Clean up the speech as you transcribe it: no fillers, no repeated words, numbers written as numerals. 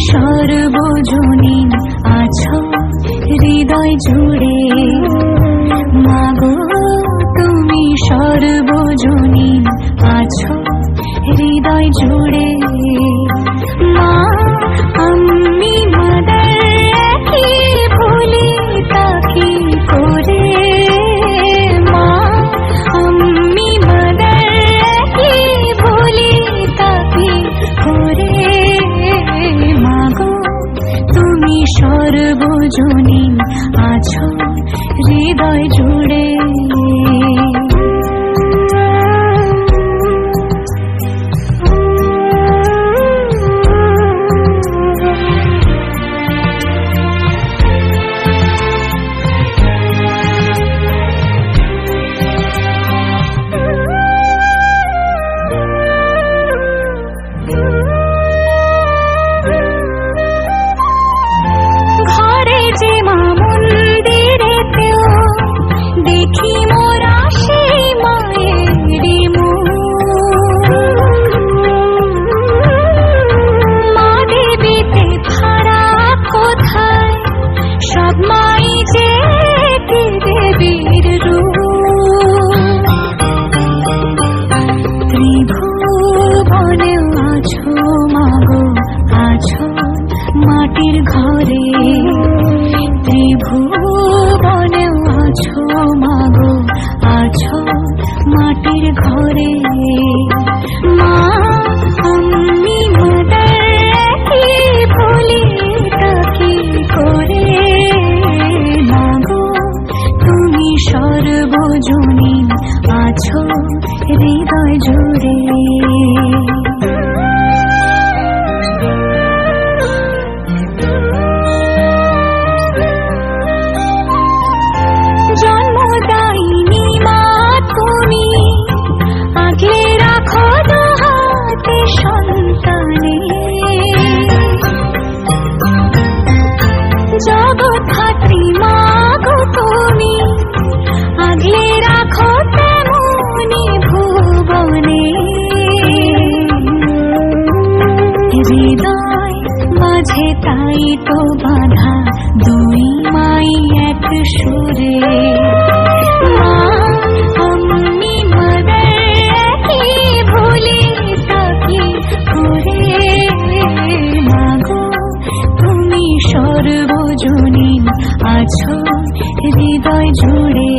সর্বজনীন আছো হৃদয় জুড়ে, মাগো তুমি সর্বজনীন আছো হৃদয় জুড়ে। মা আমি মাদার কি ভুলি তাকি করে, মা আমি মাদার কি ভুলি তাকি করে। মাগো তুমি সর্বজনীন আছো হৃদয় জুড়ে। দেখি মোরা সেই মায়েরই মা দেবীতে ছাড়া কোথায়, সব মাই যে দেবীর রূপ। ত্রিভুবনেও আছো মাগো, আছো মাটির ঘরে। ত্রিভুবনেও আছো মাগো, আছো মাটির ঘরে। মা আমি মাদার কি ভুলি তাকি করে। মাগো তুমি সর্বজনীন আছো হৃদয় জুড়ে। জন্মদায়িনী মা তুমি আগলে রাখো দুহাতে সন্তানে। জগৎধাত্রী মা গো তুমি আগলে রাখো তেমনি ভুবনে। হৃদয় মাঝে তাই তো বাঁধা দুই মাই এক সুরে। মা আমি মাদার কি ভুলি তাকি করে। মাগো তুমি সর্বজনীন আছো হৃদয় জুড়ে।